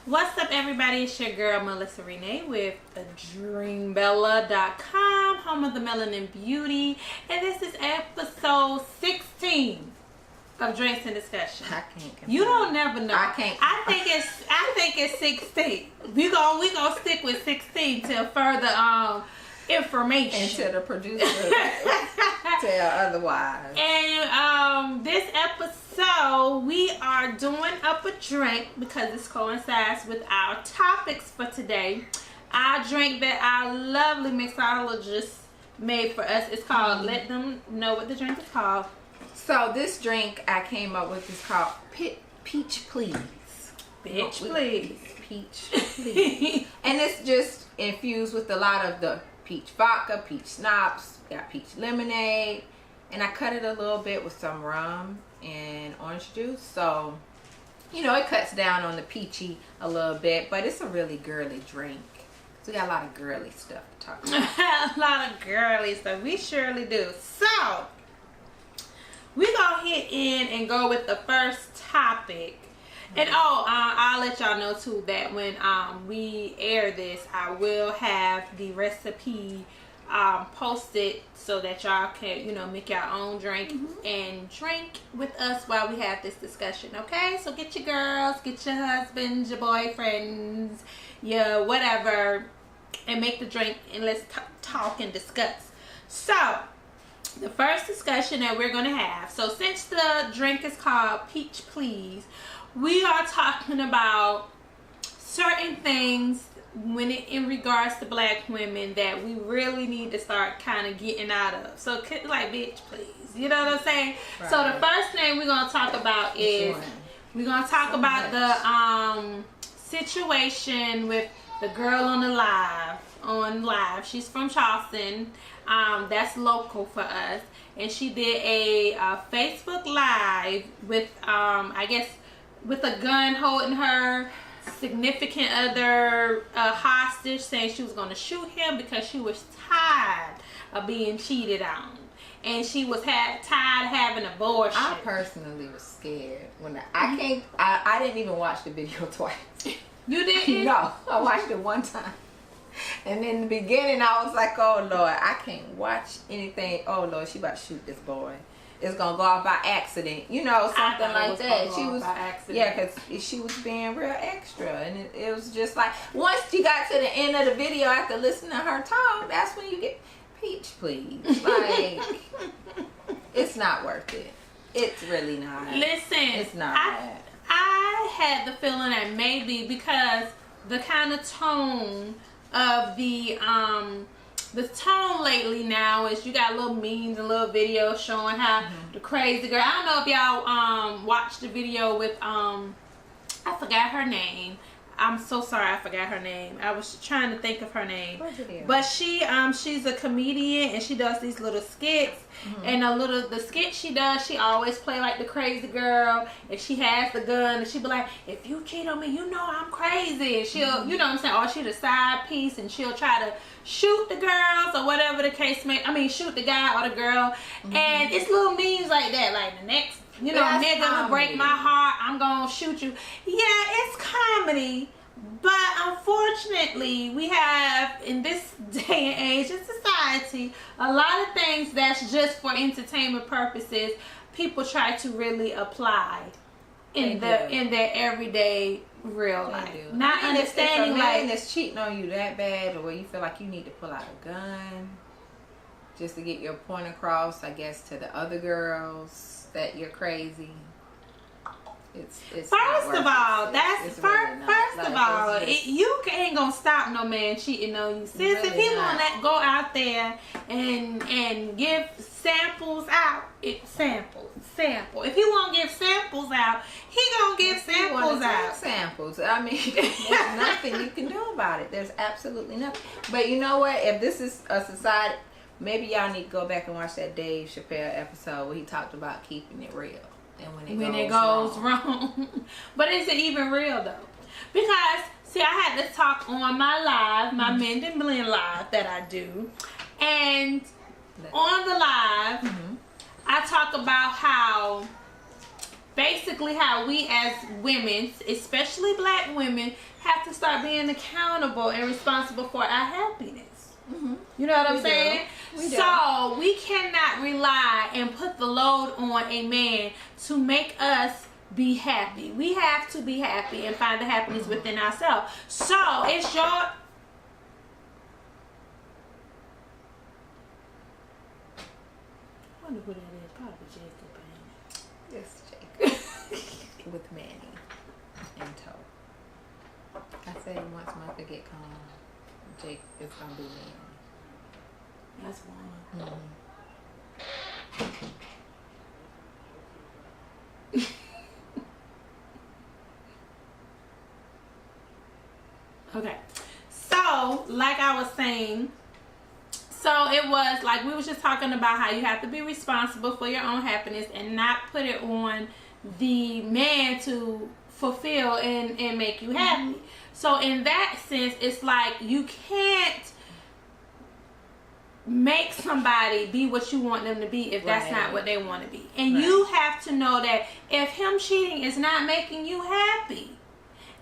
What's up, everybody? It's your girl Melissa Renee with dreambella.com, home of the Melanin Beauty, and this is episode 16 of Drinks and Discussion. I can't. You don't never know. I can't. I think it's 16. We gonna stick with 16 till further information. Until the producer tell otherwise. And this episode, we are doing up a drink because this coincides with our topics for today. Our drink that our lovely mixologist made for us is called, let them know what the drink is called. So this drink I came up with is called Peach Please. Bitch, please. Peach Please. And it's just infused with a lot of the peach vodka, peach schnapps, got peach lemonade, and I cut it a little bit with some rum and orange juice. So, you know, it cuts down on the peachy a little bit, but it's a really girly drink. So we got a lot of girly stuff to talk about. A lot of girly stuff. We surely do. So, we're going to hit in and go with the first topic. And I'll let y'all know too that when we air this, I will have the recipe posted so that y'all can, you know, make your own drink and drink with us while we have this discussion. Okay, so get your girls, get your husbands, your boyfriends, your whatever, and make the drink, and let's talk and discuss. So the first discussion that we're gonna have, so since the drink is called Peach Please, we are talking about certain things in regards to black women that we really need to start kind of getting out of. So like, bitch, please. You know what I'm saying? Right. So the first thing we're going to talk about is we're going to talk about the situation with the girl on live. She's from Charleston. That's local for us. And she did a Facebook Live with, I guess, with a gun holding her significant other hostage, saying she was going to shoot him because she was tired of being cheated on, and she was tired of having abortion. I personally was scared when I didn't even watch the video twice. You didn't? No, I watched it one time. And in the beginning I was like, oh Lord, I can't watch anything. Oh Lord, she about to shoot this boy. It's gonna go off by accident, you know, something like that. She was, yeah, because she was being real extra, and it was just like, once you got to the end of the video after listening to her talk, that's when you get Peach Please. Like, it's not worth it. It's really not. Listen, it's not. I had the feeling that maybe because the kind of tone of the tone lately now is you got little memes and little videos showing how the crazy girl. I don't know if y'all watched the video with I forgot her name. I'm so sorry, I forgot her name. I was trying to think of her name. But she's a comedian, and she does these little skits. And the skit she does, she always play like the crazy girl. If she has the gun, and she be like, if you cheat on me, you know I'm crazy. And she'll, you know what I'm saying, or she the side piece, and she'll try to shoot the girls or whatever the case may, shoot the guy or the girl. And it's little memes like that, like the next, you know, nigga who break my heart, I'm gonna shoot you. Yeah, it's comedy, but unfortunately we have, in this day and age in society, a lot of things that's just for entertainment purposes, people try to really apply in their everyday real life. Not understanding, if a like, man that's cheating on you that bad, or where you feel like you need to pull out a gun just to get your point across, I guess, to the other girls that you're crazy. It's first of all, you ain't gonna stop no man cheating on you, sis. Really, if he wanna go out there and give samples out, sample. If he wanna give samples out, he gonna give samples out. Samples. I mean, there's nothing you can do about it. There's absolutely nothing. But you know what? If this is a society, maybe y'all need to go back and watch that Dave Chappelle episode where he talked about keeping it real. And when it goes wrong. But is it even real though? Because see, I had this talk on my live, my Mend and Blend live that I do, and on the live, I talk about how basically how we as women, especially black women, have to start being accountable and responsible for our happiness. Mm-hmm. You know what I'm saying? We do. So we cannot rely and put the load on a man to make us be happy. We have to be happy and find the happiness within ourselves. So it's your... I wonder who that is. Probably Jacob. Yes, Jacob. With Manny in tow. I said once Martha get calm, Jake is gonna be Manny. That's one. Okay, so like I was saying, so it was like we was just talking about how you have to be responsible for your own happiness and not put it on the man to fulfill and make you happy. So in that sense, it's like you can't make somebody be what you want them to be if that's not what they want to be. And you have to know that if him cheating is not making you happy,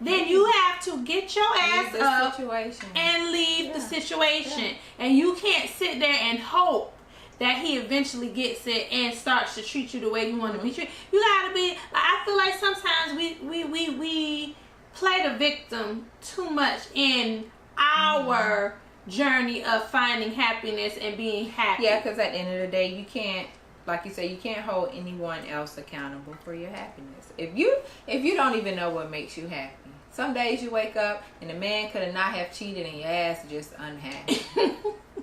then you have to get your ass up and leave the situation. And you can't sit there and hope that he eventually gets it and starts to treat you the way you want to be treated. You gotta be, I feel like sometimes we play the victim too much in our journey of finding happiness and being happy. Yeah, because at the end of the day, you can't, like you say, you can't hold anyone else accountable for your happiness. If you don't even know what makes you happy, some days you wake up and the man could not have cheated and your ass is just unhappy.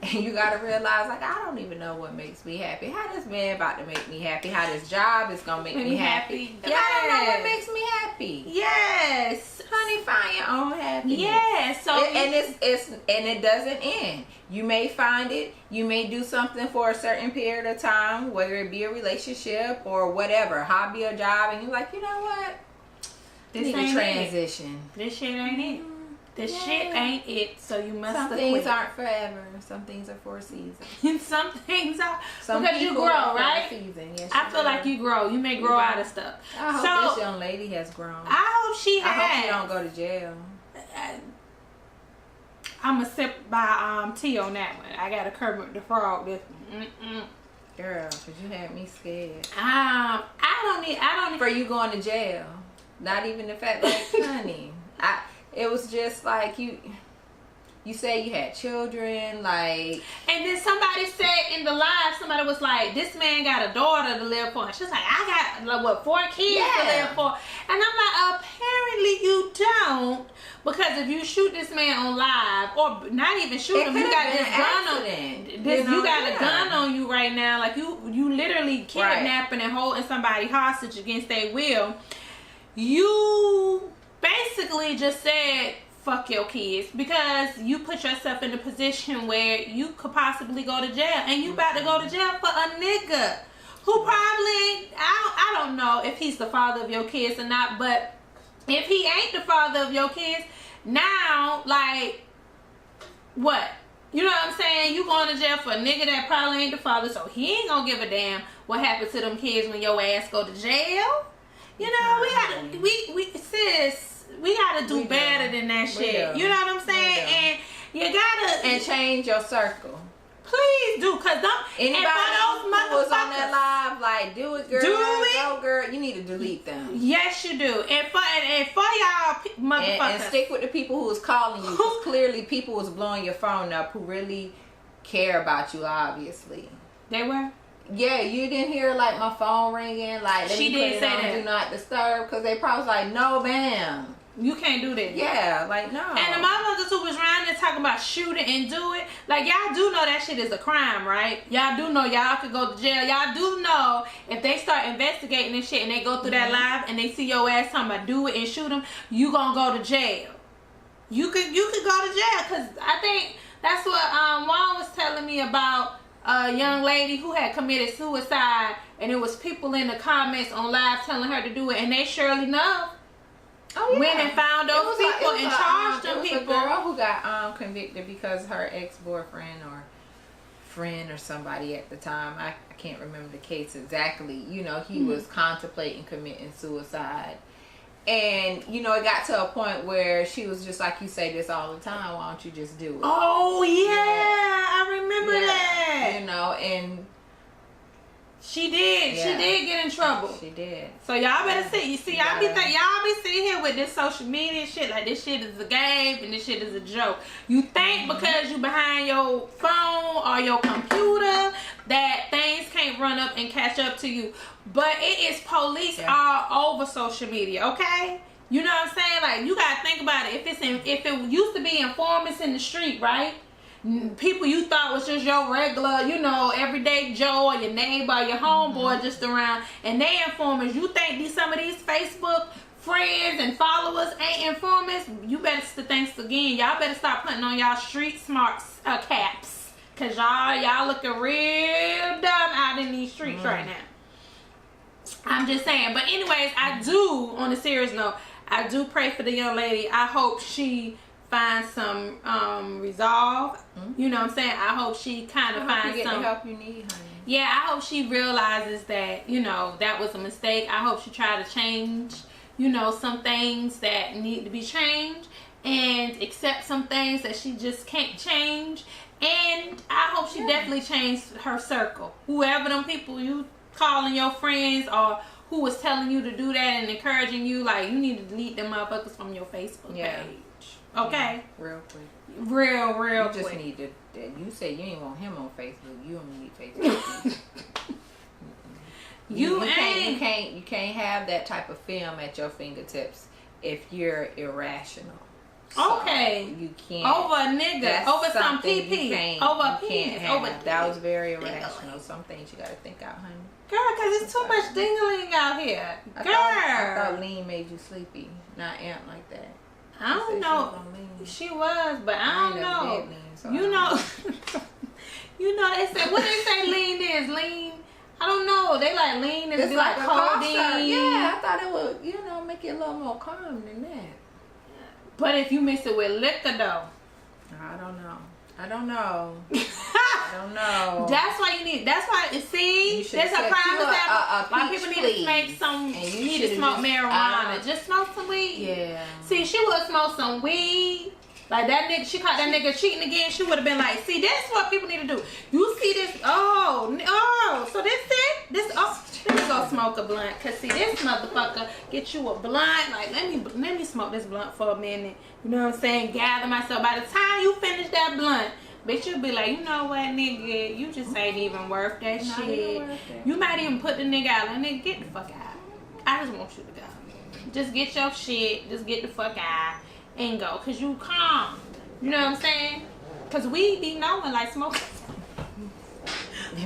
And you gotta realize, like, I don't even know what makes me happy. How this man about to make me happy? How this job is gonna make me happy? Yes. I don't know what makes me happy. Yes, honey, find your own happiness. Yes. So and it doesn't end. You may find it. You may do something for a certain period of time, whether it be a relationship or whatever, hobby or job, and you're like, you know what? This need ain't a transition. It. This shit ain't it. This shit ain't it. So you must. Some things aren't forever. Some things are for a season. Some things are some because you grow, right? Yes, I feel like you grow. You may grow out of stuff. I hope this young lady has grown. I hope she has. I hope she don't go to jail. I'm gonna sip by T on that one. I got a Kermit the Frog this one. Girl, cause you had me scared. I don't need for you going to jail. Not even the fact, like, honey, it was just like you say you had children, like, and then somebody said in the live, somebody was like, this man got a daughter to live for. And she's like, I got like what 4 kids to live for, and I'm like, apparently you don't, because if you shoot this man on live, or not even shoot him, you got this gun on you got a gun on you right now, like you literally kidnapping and holding somebody hostage against their will. You basically just said fuck your kids because you put yourself in a position where you could possibly go to jail, and you about to go to jail for a nigga who probably I don't know if he's the father of your kids or not, but if he ain't the father of your kids, now like what? You know what I'm saying? You going to jail for a nigga that probably ain't the father, so he ain't gonna give a damn what happened to them kids when your ass go to jail. You know, we gotta do better than that shit. You know what I'm saying? And you gotta change your circle. Please do, cause anybody who was on that live, like, do it, girl. Go, girl. You need to delete them. Yes, you do. And for y'all motherfuckers, and stick with the people who was calling you. Cause clearly, people was blowing your phone up who really care about you. Obviously, they were. Yeah, you didn't hear like my phone ringing. Like, she did say that. Do not disturb, because they probably was like, no, ma'am. You can't do that. Yeah, like, no. And the motherfuckers who was around there talking about shooting and do it, like, y'all do know that shit is a crime, right? Y'all do know y'all could go to jail. Y'all do know if they start investigating this shit and they go through that live and they see your ass talking about do it and shoot them, you gonna go to jail. You could go to jail, because I think that's what Juan was telling me about. A young lady who had committed suicide, and it was people in the comments on live telling her to do it, and they surely enough went and found those people and charged them people. A girl who got convicted because her ex-boyfriend or friend or somebody at the time. I can't remember the case exactly. You know, he was contemplating committing suicide. And, you know, it got to a point where she was just like, you say this all the time, why don't you just do it? Oh, yeah. I remember that. You know, and... She did. Yeah. She did get in trouble. She did. So y'all better see. You see, y'all be sitting here with this social media shit like this shit is a game and this shit is a joke. You think because you behind your phone or your computer that things can't run up and catch up to you, but it is police all over social media. Okay, you know what I'm saying? Like you gotta think about it. If it used to be informants in the street, right? People you thought was just your regular, you know, everyday Joe or your neighbor or your homeboy just around, and they informers. You think some of these Facebook friends and followers ain't informers? You better think again. Y'all better start putting on y'all street smart caps, cause y'all looking real dumb out in these streets right now. I'm just saying. But anyways, I do, on a serious note, I do pray for the young lady. I hope she find some resolve. You know what I'm saying? I hope she kind of finds some the help you need, honey. Yeah, I hope she realizes that, you know, that was a mistake. I hope she tried to change, you know, some things that need to be changed and accept some things that she just can't change. And I hope she definitely changed her circle. Whoever them people you calling your friends or who was telling you to do that and encouraging you, like, you need to delete them motherfuckers from your Facebook page. Okay. Yeah, real quick. Real you quick. Just need to. You say you ain't want him on Facebook. You don't need Facebook. You can't have that type of film at your fingertips if you're irrational. So okay. You can't. Over a nigga. Over some PP. Over a penis. Over that was very irrational. Some things you gotta think out, honey. Girl, because it's too much dingling out here. I thought lean made you sleepy. Not amp like that. I don't know. She was, but I don't know. You know, you know, they say, what they say lean is? Lean? I don't know. They like lean is like codeine. Yeah, I thought it would, you know, make it a little more calm than that. But if you mix it with liquor, though. I don't know. I don't know. That's why you need. That's why. See, there's a prime example. Why people need to smoke some. You need to smoke marijuana. Just smoke some weed. Yeah. See, she would smoke some weed. Like that nigga, she caught that nigga cheating again. She would have been like, see, that's what people need to do. You see this? Oh, so this it? This let me go smoke a blunt. Cause see, this motherfucker get you a blunt. Like let me smoke this blunt for a minute. You know what I'm saying? Gather myself. By the time you finish that blunt, bitch, you'll be like, you know what, nigga, you just ain't even worth that shit. You might even put the nigga out. Like, nigga, get the fuck out. I just want you to go. Just get your shit. Just get the fuck out and go. Cause you calm. You know what I'm saying? Cause we be knowing like smoking.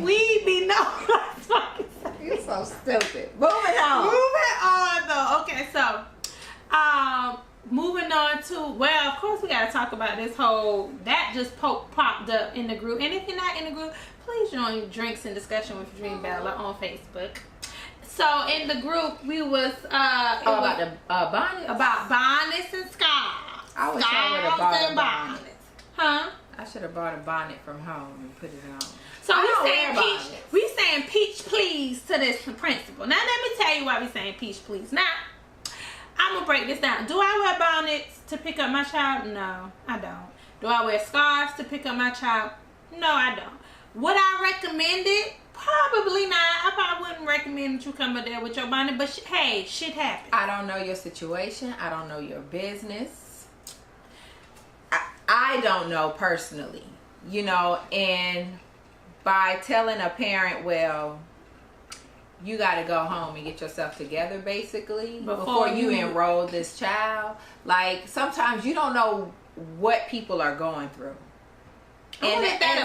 We be knowing like smoking. You're so stupid. Moving on though. Okay, so moving on to, well, of course we gotta talk about this whole, that just popped up in the group. And if you're not in the group, please join Drinks and Discussion with Dream Bella on Facebook. So in the group we was about the bonnets? About bonnets and scarves. I wish I would have bought a bonnet. Huh? I should have bought a bonnet from home and put it on. So we saying peach please to this principle. Now let me tell you why we saying peach please. Now I'm gonna break this down. Do I wear bonnets to pick up my child? No, I don't. Do I wear scarves to pick up my child? No, I don't. Would I recommend it? Probably not. I probably wouldn't recommend that you come up there with your bonnet, but hey, shit happens. I don't know your situation. I don't know your business. I don't know personally, you know, and by telling a parent, well, you got to go home and get yourself together, basically, before you enroll this child. Like, sometimes you don't know what people are going through. I wonder if that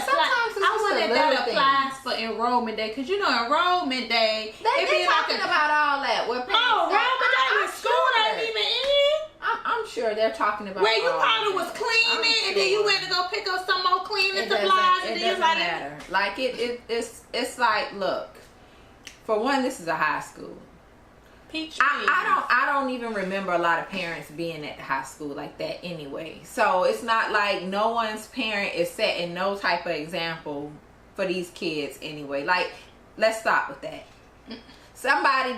applies for enrollment day, because you know enrollment day, they talking about all that. Enrollment day with school ain't even in. I'm sure they're talking about where you probably was cleaning and then you went to go pick up some more cleaning supplies. It doesn't matter. Like it's like, look, for one, this is a high school. I don't even remember a lot of parents being at the high school like that anyway. So it's not like no one's parent is setting no type of example for these kids anyway. Like, let's stop with that. Somebody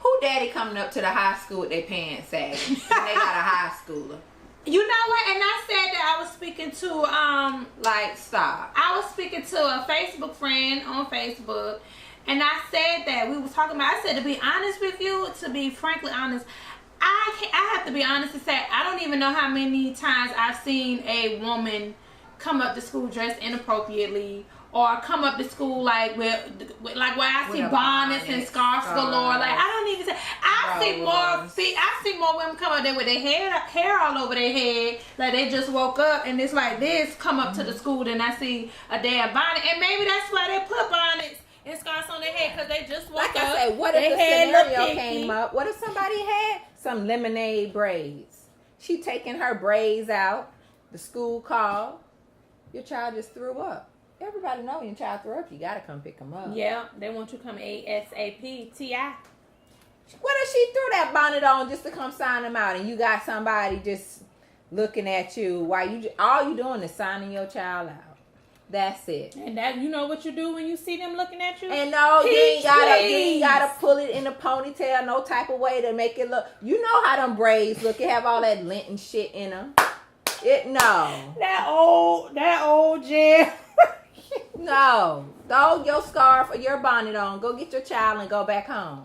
who daddy coming up to the high school with their pants sagging and they got a high schooler. You know what? And I said that I was speaking to like, stop. I was speaking to a Facebook friend on Facebook, and I said that we was talking about. I said, to be honest with you, to be frankly honest, I have to be honest and say I don't even know how many times I've seen a woman come up to school dressed inappropriately, or come up to school like with like where I see bonnets and scarves galore. Like, I don't even say. I see more women come up there with their hair all over their head, like they just woke up and it's like this, come up to the school, than I see a damn bonnet. And maybe that's why they put bonnets and scarves on their head, because they just woke up. Like I said, what if the scenario came up? What if somebody had some lemonade braids? She taking her braids out. The school called. Your child just threw up. Everybody know your child threw up. You gotta come pick them up. Yeah, they want you to come ASAP. T.I. What if she threw that bonnet on just to come sign them out, and you got somebody just looking at you while all you doing is signing your child out? That's it. And that, you know what you do when you see them looking at you? And no, you ain't gotta pull it in a ponytail, no type of way to make it look. You know how them braids look. It have all that lint and shit in them. That old gel. No. Throw your scarf or your bonnet on. Go get your child and go back home.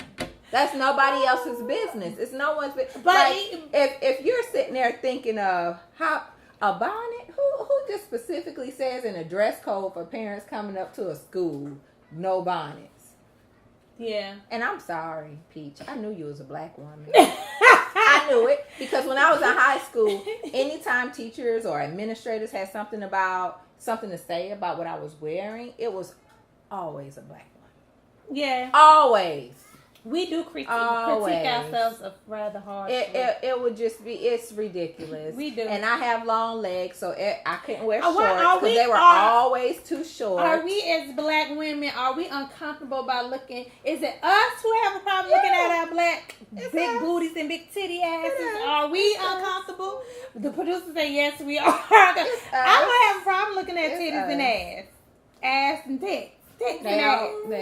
That's nobody else's business. It's no one's business. But like, if you're sitting there thinking of how a bonnet, who just specifically says in a dress code for parents coming up to a school, no bonnets. Yeah. And I'm sorry, Peach. I knew you was a black woman. I knew it, because when I was in high school, anytime teachers or administrators had something to say about what I was wearing, it was always a black one. Yeah. Always. We do critique ourselves rather hard. It would just be, it's ridiculous. We do. And I have long legs, so I couldn't wear shorts because they were always too short. Are we as black women, are we uncomfortable by looking? Is it us who have a problem looking at our black big booties and big titty asses? Are we uncomfortable? The producers say yes, we are. I don't have a problem looking at titties and ass and tits. They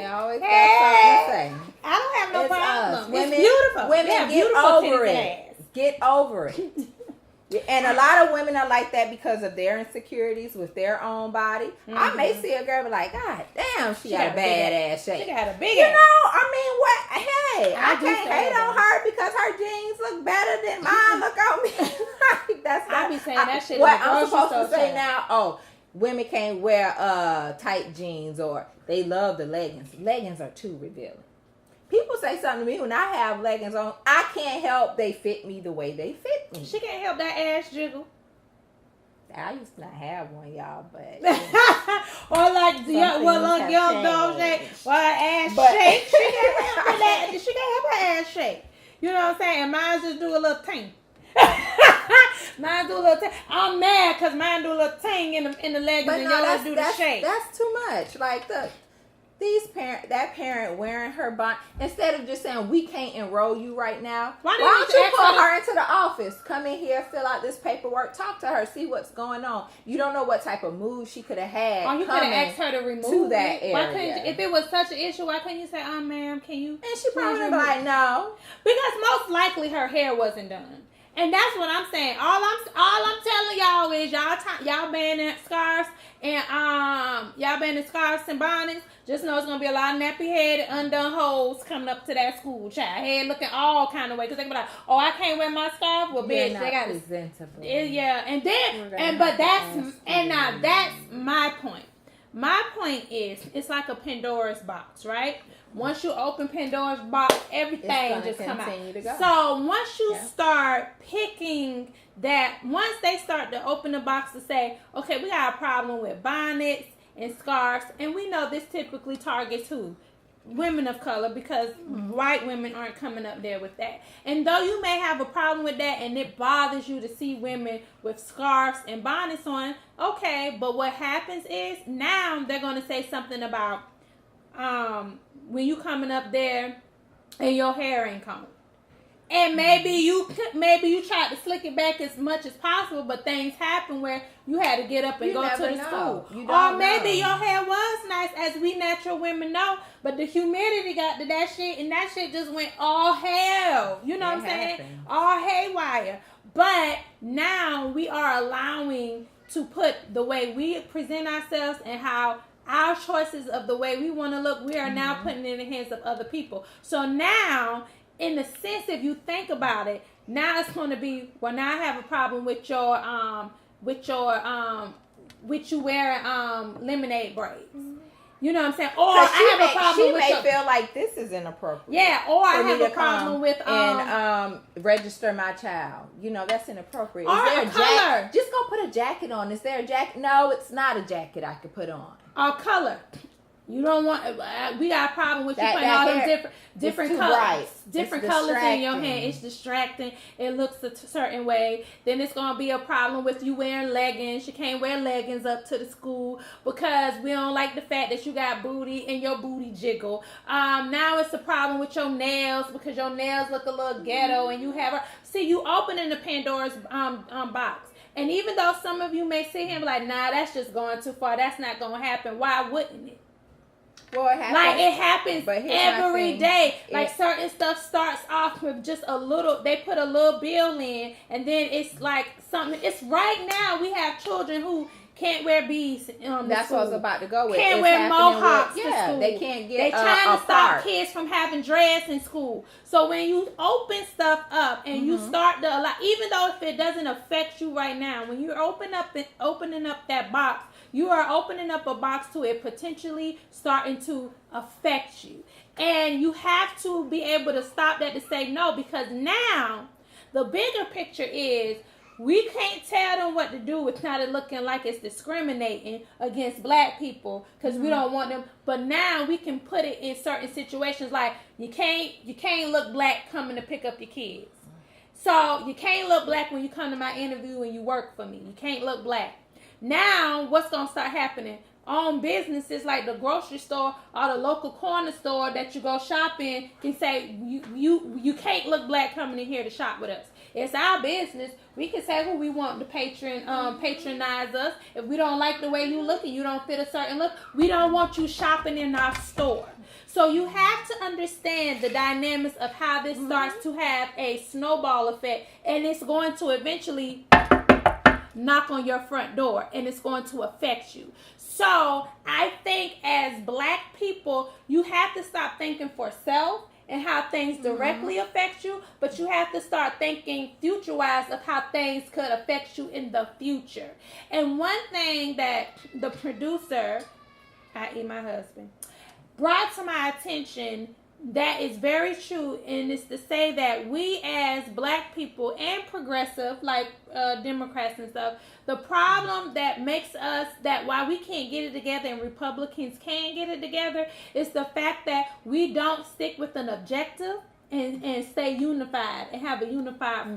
always got something to say. I don't have no problem. Women, it's beautiful. Women, get over it. Get over it. And a lot of women are like that because of their insecurities with their own body. Mm-hmm. I may see a girl be like, God damn, she got a bad ass shape. She got a big ass. You know, I mean, what? Hey, I can't hate on her because her jeans look better than mine look on me. That's not, I be saying that shit. What I'm supposed to say now? Oh, women can't wear tight jeans, or they love the leggings. Leggings are too revealing. People say something to me when I have leggings on. I can't help they fit me the way they fit me. She can't help that ass jiggle. I used to not have one, y'all, but or like young dog shake, or ass shake. She can't help that. She can't help her ass shake. You know what I'm saying? Mine just do a little ting. Mine do a little ting. I'm mad because mine do a little ting in the leggings, and y'all do the shake. That's too much. Like that parent wearing her bonnet, instead of just saying we can't enroll you right now. Why don't you pull her into the office? Come in here, fill out this paperwork, talk to her, see what's going on. You don't know what type of mood she could have had. Or you could have asked her to remove that area. Why couldn't if it was such an issue? Why couldn't you say, ma'am, can you? And she probably would be like, no, because most likely her hair wasn't done. And that's what I'm saying. All I'm telling y'all is y'all banning scarves and bonnets. Just know it's gonna be a lot of nappy headed, undone hoes coming up to that school, child. Head looking all kind of way, because they be like, oh, I can't wear my scarf. Well, bitch, they got presentable. Yeah, and then that's my point. My point is, it's like a Pandora's box, right? Once you open Pandora's box, everything just come out. So once you start picking that, once they start to open the box to say, okay, we got a problem with bonnets and scarves, and we know this typically targets who? Women of color, because white women aren't coming up there with that. And though you may have a problem with that and it bothers you to see women with scarves and bonnets on, okay, but what happens is now they're going to say something about when you coming up there and your hair ain't combed. And maybe you tried to slick it back as much as possible, but things happen where you had to get up and go to the school. Or maybe your hair was nice, as we natural women know, but the humidity got to that shit, and that shit just went all hell. You know what I'm saying? All haywire. But now we are allowing to put the way we present ourselves and how our choices of the way we want to look, we are now putting in the hands of other people. So now, in the sense, if you think about it, now it's going to be, well, now I have a problem with you wearing lemonade braids. You know what I'm saying? Or I have a problem with she may feel like this is inappropriate. Yeah, or I have a problem with and register my child. You know, that's inappropriate. Or is there a color. Just go put a jacket on. Is there a jacket? No, it's not a jacket I could put on. Or color. You don't want. We got a problem with you putting all them different colors, different colors in your hair. It's distracting. It looks a certain way. Then it's gonna be a problem with you wearing leggings. You can't wear leggings up to the school because we don't like the fact that you got booty and your booty jiggle. Now it's a problem with your nails because your nails look a little ghetto and you have you opening the Pandora's box. And even though some of you may see him like, nah, that's just going too far. That's not gonna happen. Why wouldn't it? Well, it happens. Like it happens every day. Like certain stuff starts off with just a little. They put a little bill in, and then it's like something. It's right now we have children who can't wear beads. That's what I was about to go with. Can't wear mohawks. To school. They can't get. They trying to stop kids from having dreads in school. So when you open stuff up and you start to allow, even though if it doesn't affect you right now, when you opening up that box, you are opening up a box to it potentially starting to affect you. And you have to be able to stop that to say no, because now the bigger picture is we can't tell them what to do without it looking like it's discriminating against black people because we don't want them. But now we can put it in certain situations like you can't look black coming to pick up your kids. So you can't look black when you come to my interview and you work for me. You can't look black. Now, what's going to start happening? On businesses like the grocery store or the local corner store that you go shop in can say, you can't look black coming in here to shop with us. It's our business. We can say who we want to patronize us. If we don't like the way you look and you don't fit a certain look, we don't want you shopping in our store. So you have to understand the dynamics of how this starts to have a snowball effect, and it's going to eventually knock on your front door and it's going to affect you. So I think as black people, you have to stop thinking for self and how things directly affect you, but you have to start thinking future-wise of how things could affect you in the future. And one thing that the producer, i.e. my husband, brought to my attention that is very true, and it's to say that we as black people and progressive, like Democrats and stuff, the problem that makes us, that why we can't get it together and Republicans can get it together, is the fact that we don't stick with an objective and stay unified and have a unified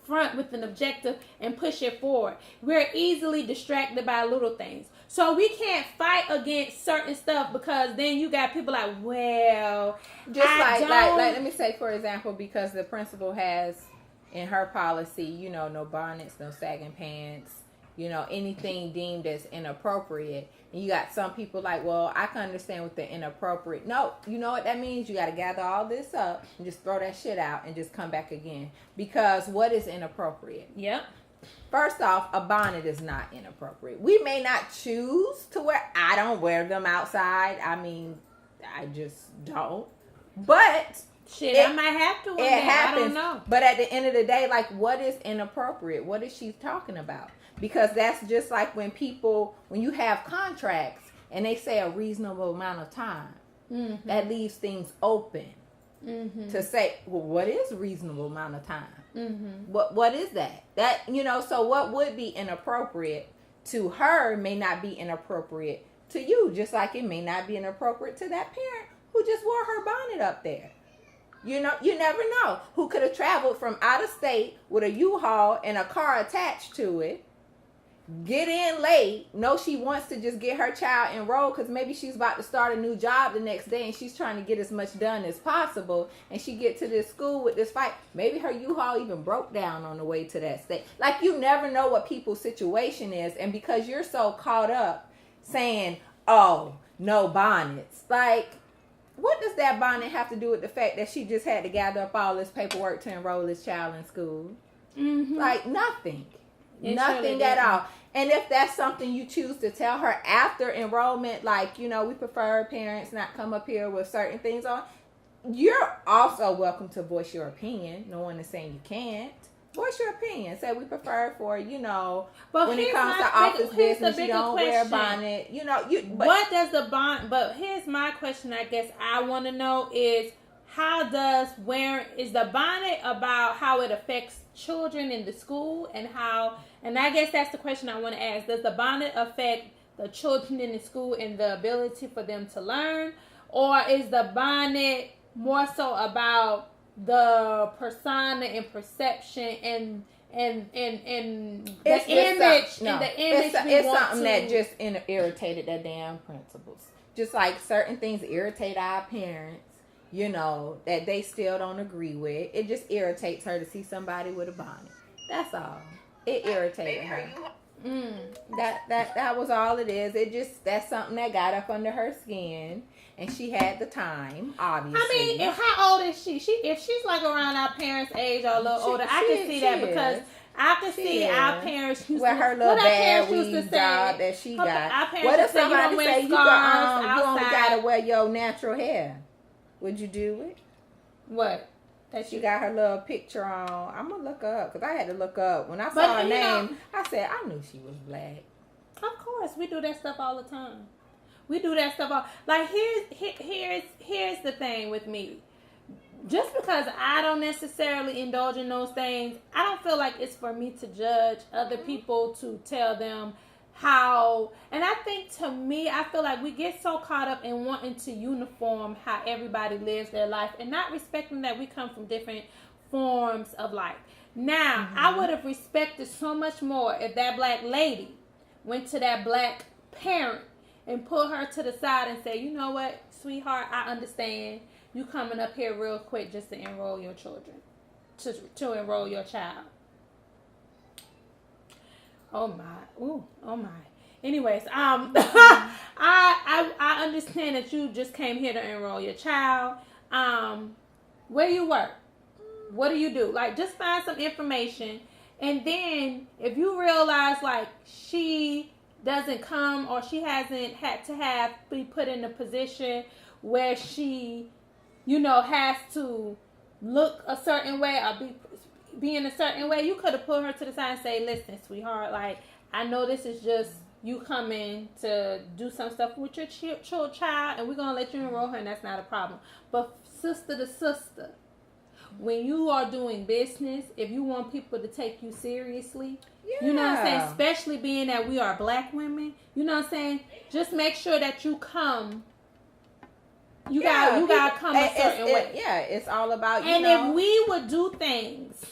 front with an objective and push it forward. We're easily distracted by little things. So we can't fight against certain stuff because then you got people like, well, just like let me say, for example, because the principal has in her policy, no bonnets, no sagging pants, anything deemed as inappropriate. And you got some people like, well, I can understand with the inappropriate. No, you know what that means? You got to gather all this up and just throw that shit out and just come back again. Because what is inappropriate? Yep. First off, a bonnet is not inappropriate. We may not choose to wear. I don't wear them outside. I mean, I just don't. But I might have to wear them. I don't know. But at the end of the day, like, what is inappropriate? What is she talking about? Because that's just like when you have contracts and they say a reasonable amount of time, that leaves things open to say, well, what is a reasonable amount of time? What is that? So what would be inappropriate to her may not be inappropriate to you, just like it may not be inappropriate to that parent who just wore her bonnet up there. You never know who could have traveled from out of state with a U-Haul and a car attached to it get in late, know she wants to just get her child enrolled because maybe she's about to start a new job the next day and she's trying to get as much done as possible, and she get to this school with this fight. Maybe her U-Haul even broke down on the way to that state. Like, you never know what people's situation is, and because you're so caught up saying, oh, no bonnets, like, what does that bonnet have to do with the fact that she just had to gather up all this paperwork to enroll this child in school? Mm-hmm. Like, nothing. Nothing at all. And if that's something you choose to tell her after enrollment, like, you know, we prefer parents not come up here with certain things on, you're also welcome to voice your opinion. No one is saying you can't. Voice your opinion. Say we prefer for, you know, but when it comes to office business, you don't wear a bonnet. You know, what does the bond? But here's my question. I guess I want to know is, how does is the bonnet about how it affects children in the school, and how? And I guess that's the question I want to ask. Does the bonnet affect the children in the school and the ability for them to learn, or is the bonnet more so about the persona and perception and the image it's something that just irritated their damn principals. Just like certain things irritate our parents, you know, that they still don't agree with. It just irritates her to see somebody with a bonnet. That's all. It irritated her. That was all it is. That's something that got up under her skin. And she had the time, obviously. I mean, and how old is she? If she's like around our parents' age or a little older, I can see that because I can see our parents used with her little bad weave job that she got. What if somebody say you only gotta wear your natural hair? Would you do it? What? That she got her little picture on. I'm gonna look her up because I had to look up when I saw her name. I said I knew she was black. Of course, we do that stuff all the time. We do that stuff all. Like here's the thing with me. Just because I don't necessarily indulge in those things, I don't feel like it's for me to judge other people, to tell them how. And I think, to me, I feel like we get so caught up in wanting to uniform how everybody lives their life and not respecting that we come from different forms of life. Now, I would have respected so much more if that black lady went to that black parent and pull her to the side and say, you know what, sweetheart, I understand you coming up here real quick just to enroll your children, to enroll your child. Oh my, ooh, oh my. Anyways, I understand that you just came here to enroll your child. Where you work? What do you do? Like, just find some information, and then if you realize like she doesn't come, or she hasn't had to be put in a position where she, you know, has to look a certain way or be in a certain way, you could have pulled her to the side and say, listen, sweetheart, like, I know this is just you coming to do some stuff with your child, and we're going to let you enroll her, and that's not a problem. But sister to sister, when you are doing business, if you want people to take you seriously, you know what I'm saying? Especially being that we are black women, you know what I'm saying? Just make sure that you come. You gotta come a certain way. Yeah, it's all about you. And if we would do things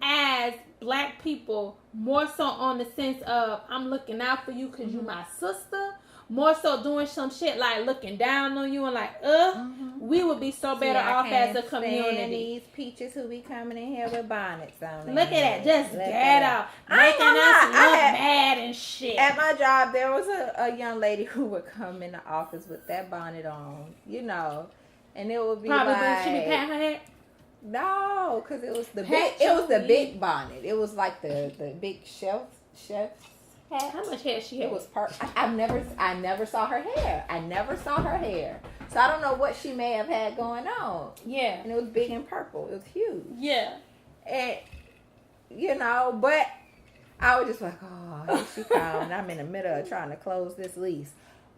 as black people, more so on the sense of I'm looking out for you because you my sister, more so doing some shit like looking down on you and like, we would be so better off as a community. These peaches who be coming in here with bonnets on. Look at that, just get out, making us look bad and shit. At my job, there was a young lady who would come in the office with that bonnet on, you know, and it would be probably like, she be patting her head. No, because it was the big. It was the big bonnet. It was like the big chef's hat. How much hair she had? It was I never saw her hair. I never saw her hair. So I don't know what she may have had going on. Yeah. And it was big and purple. It was huge. Yeah. And you know, but I was just like, oh, here she comes. And I'm in the middle of trying to close this lease.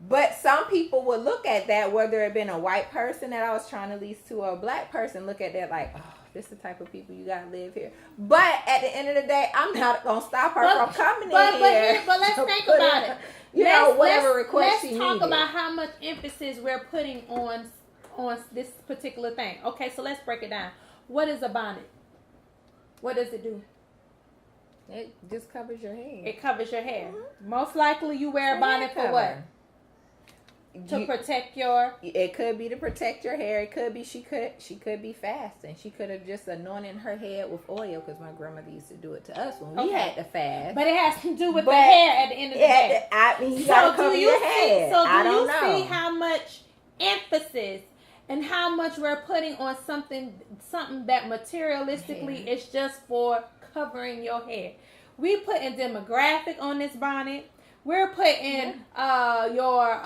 But some people would look at that, whether it been a white person that I was trying to lease to or a black person, look at that like, oh, this is the type of people you gotta live here. But at the end of the day, I'm not gonna stop her from coming in here. But let's think about it. You know, whatever request she needed. Let's talk about how much emphasis we're putting on this particular thing. Okay, so let's break it down. What is a bonnet? What does it do? It just covers your head. It covers your hair. Most likely you wear a bonnet for what? To protect your... It could be to protect your hair. It could be she could be fasting. She could have just anointed her head with oil, because my grandmother used to do it to us when we had to fast. But it has to do with the hair at the end of the day. I mean, you gotta cover your head. So do you see how much emphasis and how much we're putting on something that materialistically is just for covering your hair? We putting demographic on this bonnet. We're putting your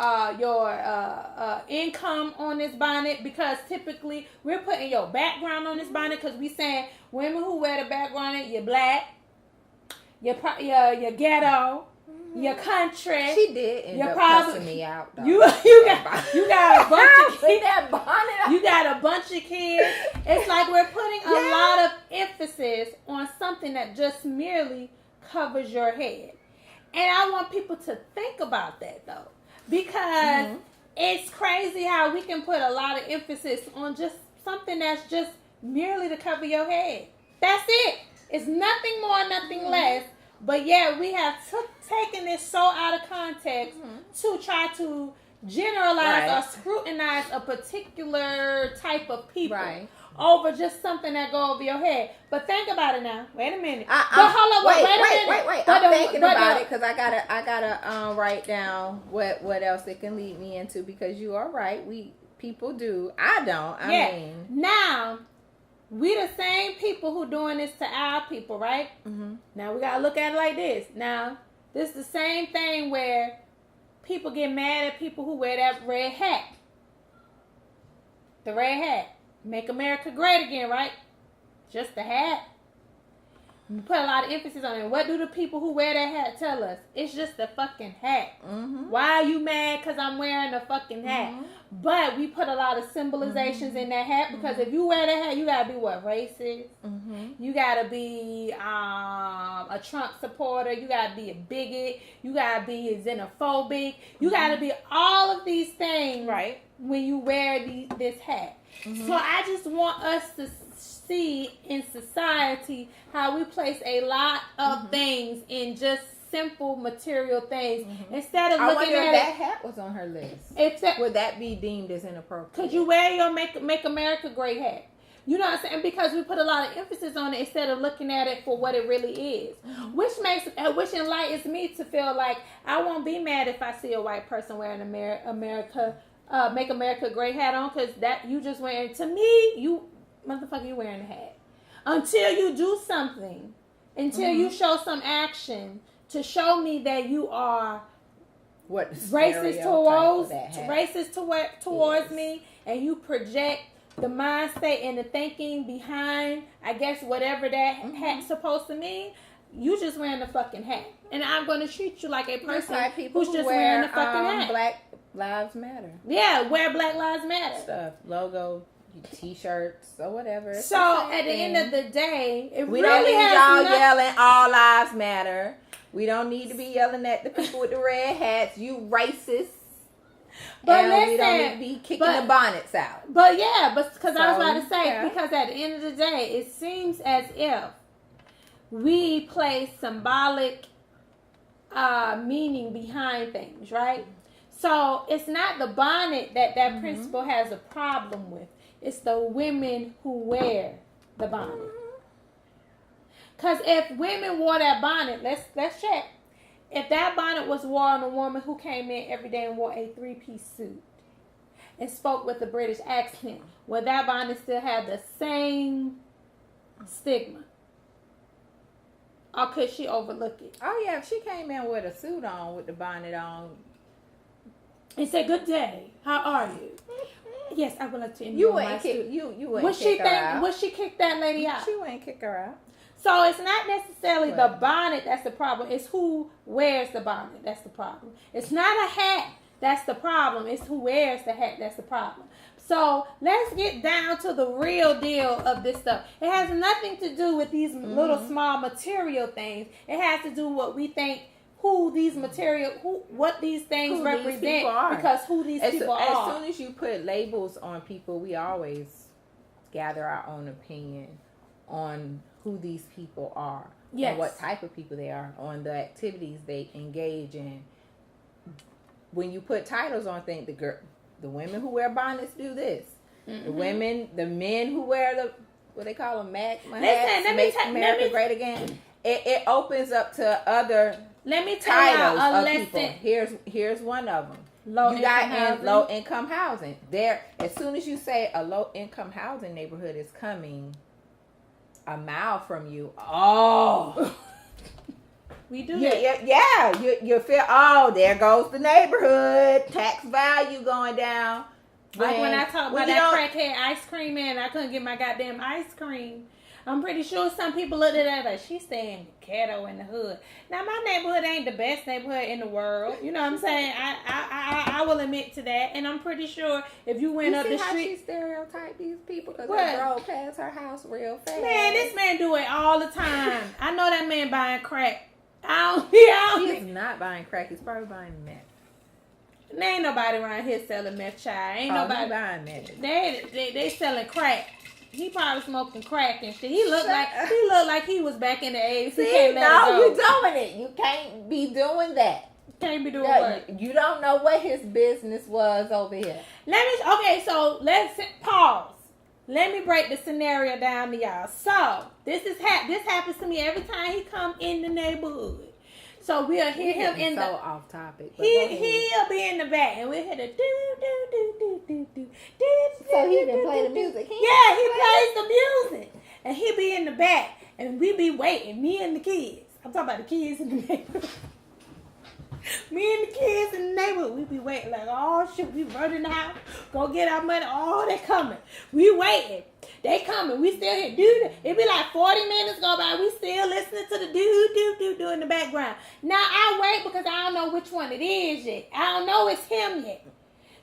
income on this bonnet, because typically we're putting your background on this bonnet, because we saying women who wear the background, you're black, you're ghetto, you're country. She did end up cussing me out, though. You got a bunch of kids. That bonnet. You got a bunch of kids. It's like we're putting a lot of emphasis on something that just merely covers your head. And I want people to think about that, though, because it's crazy how we can put a lot of emphasis on just something that's just merely to cover your head. That's it. It's nothing more, nothing less. But yeah, we have taken this so out of context to try to generalize or scrutinize a particular type of people. Over just something that go over your head. But think about it now. Wait a minute. Wait. I'm thinking about it, because I gotta write down what else it can lead me into, because you are right. People do. I don't. I mean. Now, we the same people who doing this to our people, right? Now we gotta look at it like this. Now, this is the same thing where people get mad at people who wear that red hat. The red hat. Make America great again, right? Just the hat. We put a lot of emphasis on it. What do the people who wear that hat tell us? It's just the fucking hat. Why are you mad because I'm wearing a fucking hat? But we put a lot of symbolizations in that hat, because if you wear that hat, you gotta be what? Racist. You gotta be a Trump supporter. You gotta be a bigot. You gotta be xenophobic. You gotta be all of these things when you wear this hat. So I just want us to see in society how we place a lot of things in just simple material things instead of looking at that hat was on her list. Would that be deemed as inappropriate? Could you wear your Make America Great hat? You know what I'm saying? Because we put a lot of emphasis on it instead of looking at it for what it really is, which enlightens me to feel like I won't be mad if I see a white person wearing Make America Great hat on, because that you just wearing, to me, you motherfucker, you wearing a hat. Until you do something, until you show some action to show me that you are racist towards me, and you project the mind state and the thinking behind, I guess, whatever that hat's supposed to mean. You just wearing the fucking hat, and I'm going to treat you like a person who's just wearing the fucking hat. Black Lives Matter. Yeah, wear Black Lives Matter stuff, logo, T-shirts, or whatever. It's so at the end of the day, we don't need y'all yelling "All Lives Matter." We don't need to be yelling at the people with the red hats. You racist. But and we don't need to be kicking the bonnets out. But because I was about to say, because at the end of the day, it seems as if we place symbolic meaning behind things, right? So it's not the bonnet that principal has a problem with. It's the women who wear the bonnet. Because if women wore that bonnet, let's check. If that bonnet was worn on a woman who came in every day and wore a 3-piece suit and spoke with a British accent, would that bonnet still have the same stigma? Or could she overlook it? Oh yeah, if she came in with a suit on, with the bonnet on, and said, "Good day, how are you?" Yes, I would like to enjoy my suit. You wouldn't kick her out. Would she kick that lady out? She wouldn't kick her out. So it's not necessarily the bonnet that's the problem. It's who wears the bonnet that's the problem. It's not a hat that's the problem. It's who wears the hat that's the problem. So let's get down to the real deal of this stuff. It has nothing to do with these little small material things. It has to do with what we think, what these things represent, because who these people are. As soon as you put labels on people, we always gather our own opinion on who these people are. Yes. and what type of people they are, on the activities they engage in. When you put titles on things, the women who wear bonnets do this. Mm-hmm. The men who wear what they call them, Make America Great Again. It opens up to other titles of people. Here's one of them. Low income housing. There, as soon as you say a low income housing neighborhood is coming a mile from you, we do. You feel, oh, there goes the neighborhood, tax value going down. Like when I talk about that crackhead ice cream man, I couldn't get my goddamn ice cream. I'm pretty sure some people looked at that like, she's staying in the ghetto in the hood. Now, my neighborhood ain't the best neighborhood in the world. You know what I'm saying? I will admit to that. And I'm pretty sure if you went up the street. She stereotyped these people because they drove past her house real fast. Man, this man do it all the time. I know that man buying crack. He's not buying crack. He's probably buying meth. There ain't nobody around here selling meth, child. Ain't nobody buying meth. They selling crack. He probably smoking crack and shit. He looked like he was back in the 80s. See, you doing it. You can't be doing that. Can't be doing what? You don't know what his business was over here. So let's pause. Let me break the scenario down to y'all. So this happens to me every time he come in the neighborhood. So we'll hear him in the off topic. He'll be in the back and we'll hear the do. So he didn't play the music. Yeah, he plays the music. And he'll be in the back and we be waiting, me and the kids. I'm talking about the kids in the neighborhood. Me and the kids in the neighborhood, we be waiting like, oh shit, we running the house, go get our money. Oh, they coming. We waiting. They coming. We still here. Dude, it be like 40 minutes go by. We still listening to the do in the background. Now I wait because I don't know which one it is yet. I don't know it's him yet.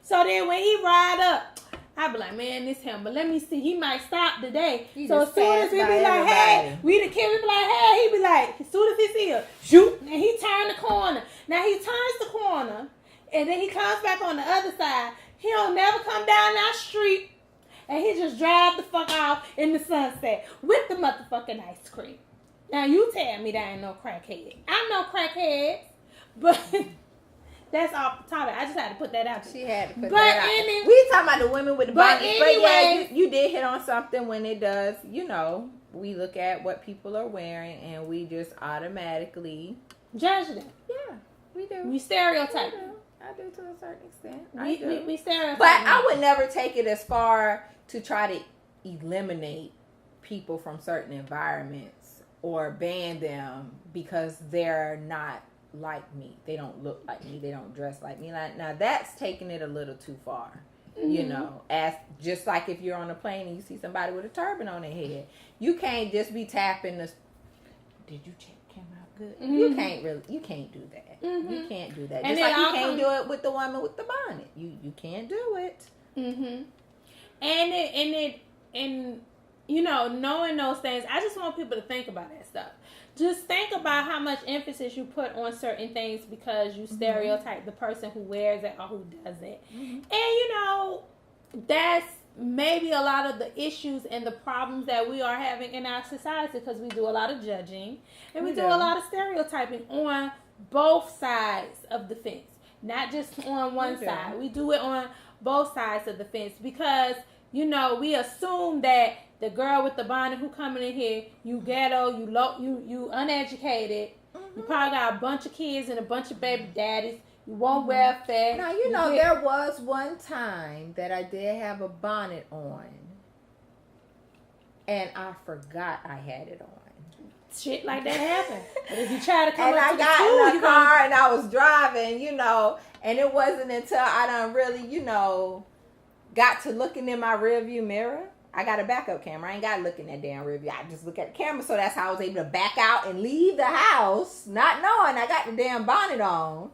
So then when he ride up, I be like, man, this him. But let me see. He might stop today. So as soon as we be like, hey, we the kid, we be like, hey, he be like, as soon as he see us, shoot. And he turn the corner. Now he turns the corner, and then he comes back on the other side. He don't never come down that street, and he just drive the fuck off in the sunset with the motherfucking ice cream. Now you tell me that ain't no crackhead. I'm no crackhead, but that's off the topic. I just had to put that out there. She had to put that out. We talking about the women with the bonnets. But yeah, you did hit on something when it does, we look at what people are wearing and we just automatically judge them. Yeah, we do. We stereotype. I do to a certain extent. We stereotype. But I would never take it as far to try to eliminate people from certain environments or ban them because they're not like me. They don't look like me. They don't dress like me. Now that's taking it a little too far. Mm-hmm. As just like if you're on a plane and you see somebody with a turban on their head, you can't just be tapping the. Did you check him out good? Mm-hmm. You can't do that. Mm-hmm. You can't do that. Just like you can't do it with the woman with the bonnet. You can't do it. Mm-hmm. And knowing those things, I just want people to think about that stuff. Just think about how much emphasis you put on certain things because you stereotype the person who wears it or who does it. Mm-hmm. And, that's maybe a lot of the issues and the problems that we are having in our society because we do a lot of judging and we do a lot of stereotyping on both sides of the fence. Not just on one side. We do it on both sides of the fence because, we assume that the girl with the bonnet who coming in here, you ghetto, you uneducated, you probably got a bunch of kids and a bunch of baby daddies, you won't welfare. Now, there was one time that I did have a bonnet on, and I forgot I had it on. Shit like that happened. But if you try to come and up I to got the school, in the car and I was driving, and it wasn't until I done really, got to looking in my rearview mirror. I got a backup camera. I ain't got to look in that damn rearview. I just look at the camera, so that's how I was able to back out and leave the house, not knowing I got the damn bonnet on,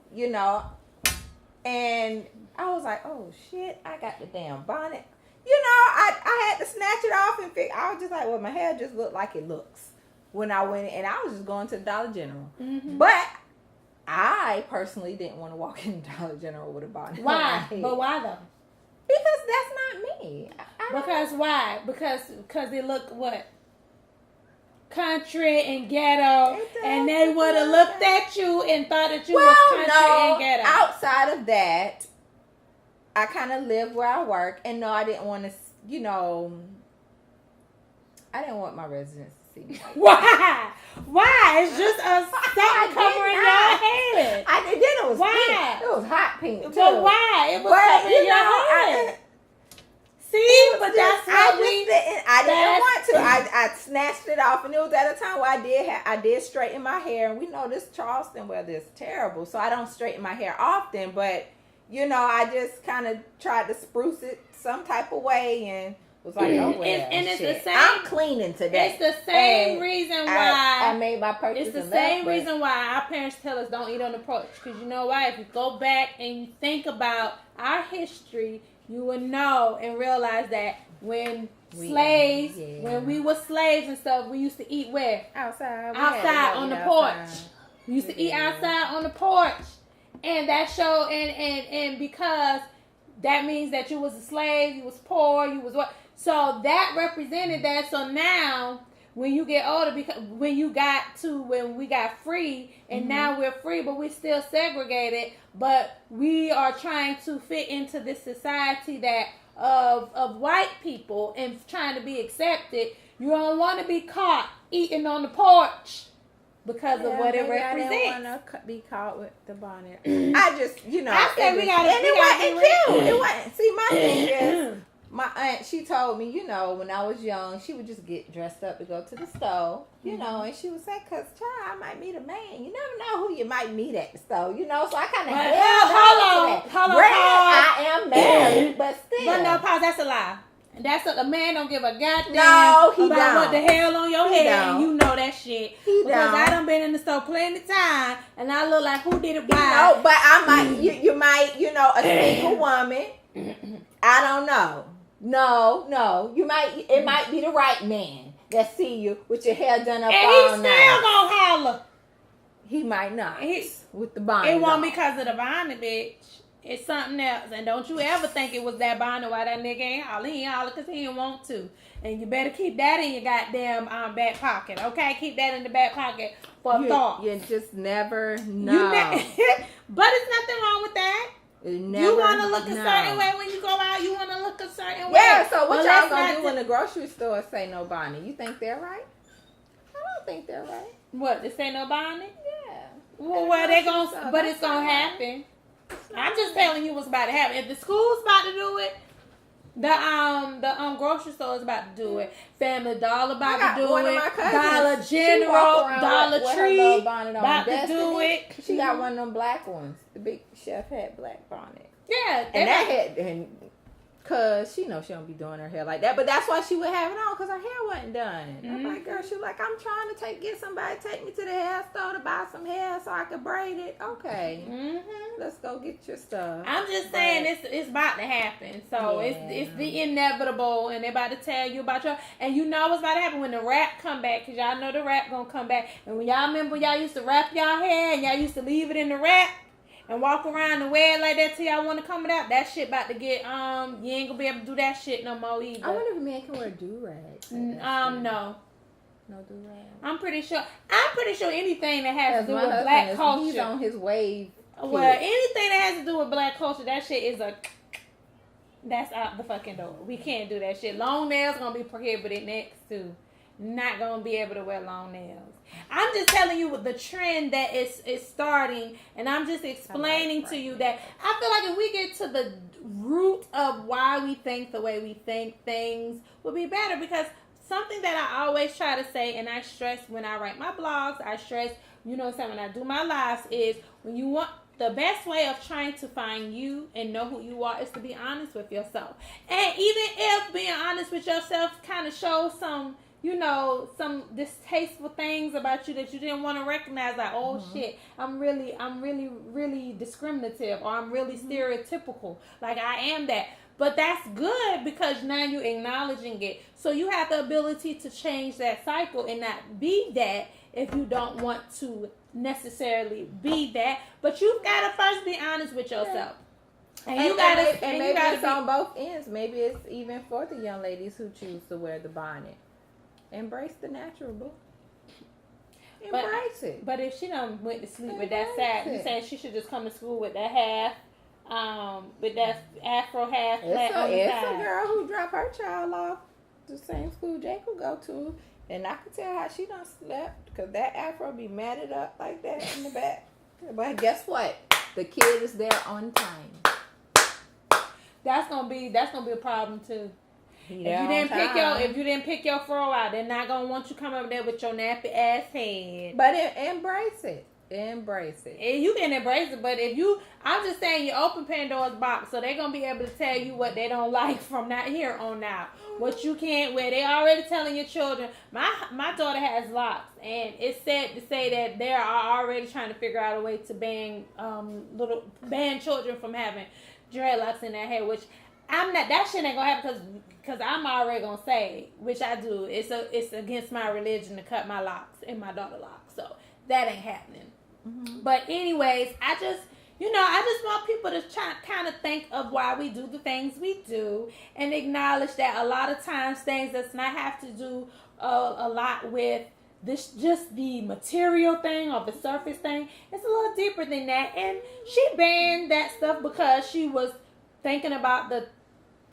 And I was like, oh shit, I got the damn bonnet. I had to snatch it off and I was just like, well, my hair just looked like it looks when I went in, and I was just going to the Dollar General. Mm-hmm. But I personally didn't want to walk in the Dollar General with a bonnet. Why? But why though? Because that's not me. Because why? Because it looked what? country and ghetto, and they would have looked at you and thought that you was country and ghetto. Outside of that, I kind of live where I work, and no, I didn't want to, I didn't want my residents to see me. Why? Why? It's just a something covering your head. Then it was pink. It was hot pink too. But why? It was covering your head. See, but that's what I didn't want to. I snatched it off, and it was at a time where I did straighten my hair, and we know this Charleston weather is terrible, so I don't straighten my hair often. But I just kind of tried to spruce it some type of way, and was like, oh well, and it's the same. I'm cleaning today. It's the same reason why I made my purchase. It's the same reason why our parents tell us don't eat on the porch, because you know why? If you go back and you think about our history, you would know and realize that when we were slaves and stuff, we used to eat where? Outside on the porch. We used to eat outside on the porch. And that show, and because that means that you was a slave, you was poor, you was what? So that represented that. So now, when you get older, because when we got free, and now we're free, but we're still segregated, but we are trying to fit into this society that of white people and trying to be accepted. You don't want to be caught eating on the porch because of what it represents. I don't want to be caught with the bonnet. I just, I said we gotta. And it wasn't cute. It wasn't. See, my thing is, my aunt, she told me, when I was young, she would just get dressed up to go to the store, and she would say, "Cause child, I might meet a man. You never know who you might meet at the store, So I kind of hold on. I am married, but still. But no, pause. That's a lie. The man don't give a goddamn about what the hell on your head, and you know that shit. Because I done been in the store plenty of time, and I look like who did it why. But I might, you might, a single woman. I don't know. No. It might be the right man that see you with your hair done up all night. And he still gonna holler. He might not. With the bonnet. It won't because of the bonnet, bitch. It's something else. And don't you ever think it was that bonnet why that nigga ain't holler. He ain't holler because he didn't want to. And you better keep that in your goddamn back pocket, okay? Keep that in the back pocket for thought. You just never know. But it's nothing wrong with that. You want to look a certain way when you go out. You want to look a certain way. Yeah, so what y'all going to do when the grocery store say no bonnet? You think they're right? I don't think they're right. What, they say no bonnet? Yeah. Well, they going to, but it's going to happen. I'm just telling you what's about to happen. If the school's about to do it, the grocery store is about to do it. Family Dollar about to do it. Dollar General, Dollar Tree about to do it. She got one of them black ones. The big chef had black bonnet. Yeah, cause she knows she don't be doing her hair like that, but that's why she would have it on, cause her hair wasn't done. I'm like, girl, she was like, I'm trying to get somebody to take me to the hair store to buy some hair so I could braid it. Okay, let's go get your stuff. I'm just saying it's about to happen, so it's the inevitable, and they're about to tell you about and you know what's about to happen when the rap come back, cause y'all know the rap gonna come back, and when y'all remember y'all used to wrap y'all hair and y'all used to leave it in the wrap and walk around and wear it like that till y'all want to come it out. That shit about to get, you ain't gonna be able to do that shit no more either. I wonder if men can wear do-rags. No. No do-rags. I'm pretty sure anything that has to do with black culture. He's on his wave. Well, anything that has to do with black culture, that shit is that's out the fucking door. We can't do that shit. Long nails gonna be prohibited next to. Not gonna be able to wear long nails. I'm just telling you the trend that is starting, and I'm just explaining to you that I feel like if we get to the root of why we think the way we think, things will be better. Because something that I always try to say, and I stress when I write my blogs, I stress, when I do my lives, is when you want. The best way of trying to find you and know who you are is to be honest with yourself. And even if being honest with yourself kind of shows some some distasteful things about you that you didn't want to recognize, like, oh shit, I'm really discriminative, or I'm really stereotypical. Like, I am that. But that's good because now you're acknowledging it. So you have the ability to change that cycle and not be that if you don't want to necessarily be that. But you've got to first be honest with yourself. And you gotta, and maybe it's on both ends. Maybe it's even for the young ladies who choose to wear the bonnet. Embrace the natural, boo. Embrace it. But if she done went to sleep with that side, you saying she should just come to school with that half, with that afro half flat on the side. It's a girl who dropped her child off the same school Jacob go to, and I could tell how she done slept because that afro be matted up like that in the back. But guess what? The kid is there on time. That's gonna be a problem too. If you didn't pick your fro out, they're not gonna want you come up there with your nappy ass head. But embrace it. Embrace it. And you can embrace it, but I'm just saying, you open Pandora's box, so they're gonna be able to tell you what they don't like from not here on out. What you can't wear. They already telling your children. My daughter has locks, and it's sad to say that they are already trying to figure out a way to ban children from having dreadlocks in their hair, which that shit ain't gonna happen because I'm already gonna say, which I do. It's against my religion to cut my locks and my daughter locks, so that ain't happening. Mm-hmm. But anyways, I just want people to kind of think of why we do the things we do and acknowledge that a lot of times things does not have to do a lot with this, just the material thing or the surface thing. It's a little deeper than that. And she banned that stuff because she was thinking about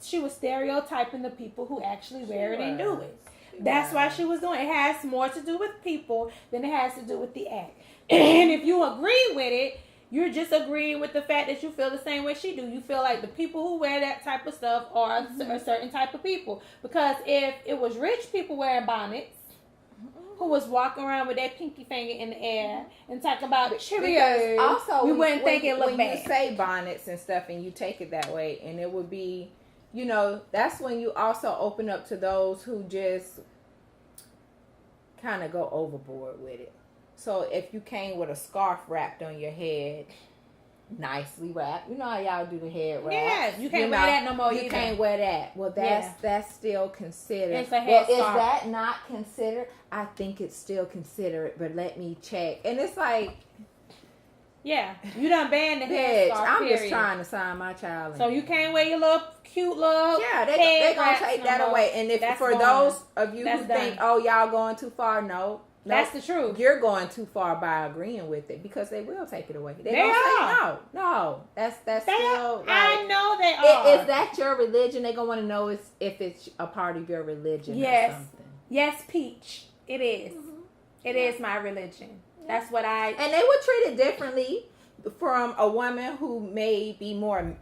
she was stereotyping the people who actually wear it and do it. That's why she was doing it. It has more to do with people than it has to do with the act. And if you agree with it, you're just agreeing with the fact that you feel the same way she do. You feel like the people who wear that type of stuff are a certain type of people. Because if it was rich people wearing bonnets, who was walking around with that pinky finger in the air and talking about Cheerios, also, we wouldn't think it looked bad. When you say bonnets and stuff and you take it that way, and it would be, that's when you also open up to those who just kind of go overboard with it. So if you came with a scarf wrapped on your head, nicely wrapped, you know how y'all do the head wrap. Yeah, you can't wear that no more. You can't wear that. Well, that's still considered. It's a head Is that not considered? I think it's still considered, but let me check. And it's like, yeah, you done banned the head scarf. I'm just trying to sign my child in. So you can't wear your little cute little they're gonna take that away. And if those of you who think, oh, y'all going too far, no. That's the truth. You're going too far by agreeing with it because they will take it away. They don't say no. That's still. I know they are. Is that your religion? They gonna want to know if it's a part of your religion. Yes. Or something. Yes, Peach. It is. Mm-hmm. It is my religion. Yeah. That's what And they would treat it differently from a woman who may be more,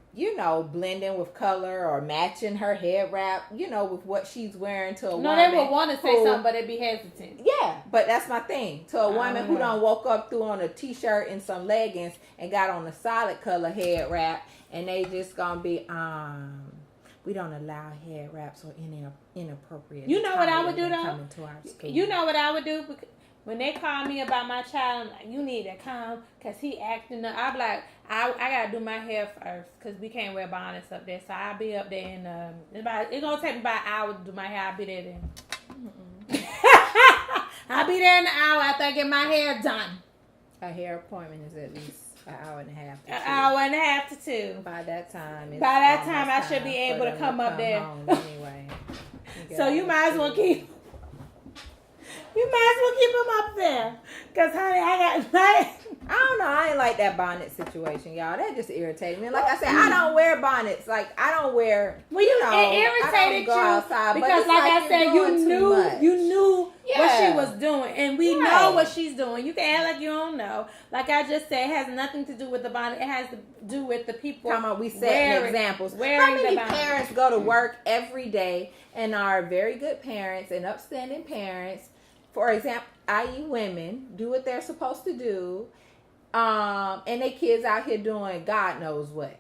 blending with color or matching her head wrap, with what she's wearing to a woman. No, they would want to say something, but they'd be hesitant. Yeah, but that's my thing. To a woman who done woke up, threw on a t-shirt and some leggings and got on a solid color head wrap, and they just gonna be, we don't allow head wraps or any inappropriate. You know what I would do though? Coming to our school. You know what I would do? When they call me about my child, I'm like, you need to come because he acting up. I'm like, I got to do my hair first because we can't wear bonnets up there. So I'll be up there in, it's going to take me about an hour to do my hair. I'll be there then. I'll be there in an hour after I get my hair done. A hair appointment is at least an hour and a half to 2. An hour and a half to 2. By that time, I should be able to come up there. Anyway. So you might as well keep. You might as well keep them up there. Because, honey, I don't know. I ain't like that bonnet situation, y'all. That just irritated me. Like I said, I don't wear bonnets. Like, I don't wear, it irritated I don't go outside. Because, like I said, you knew what she was doing. And we know what she's doing. You can act like you don't know. Like I just said, it has nothing to do with the bonnet. It has to do with the people. We set examples. How many parents go to work every day and are very good parents and upstanding parents? For example, i.e. women, do what they're supposed to do, and they kids out here doing God knows what.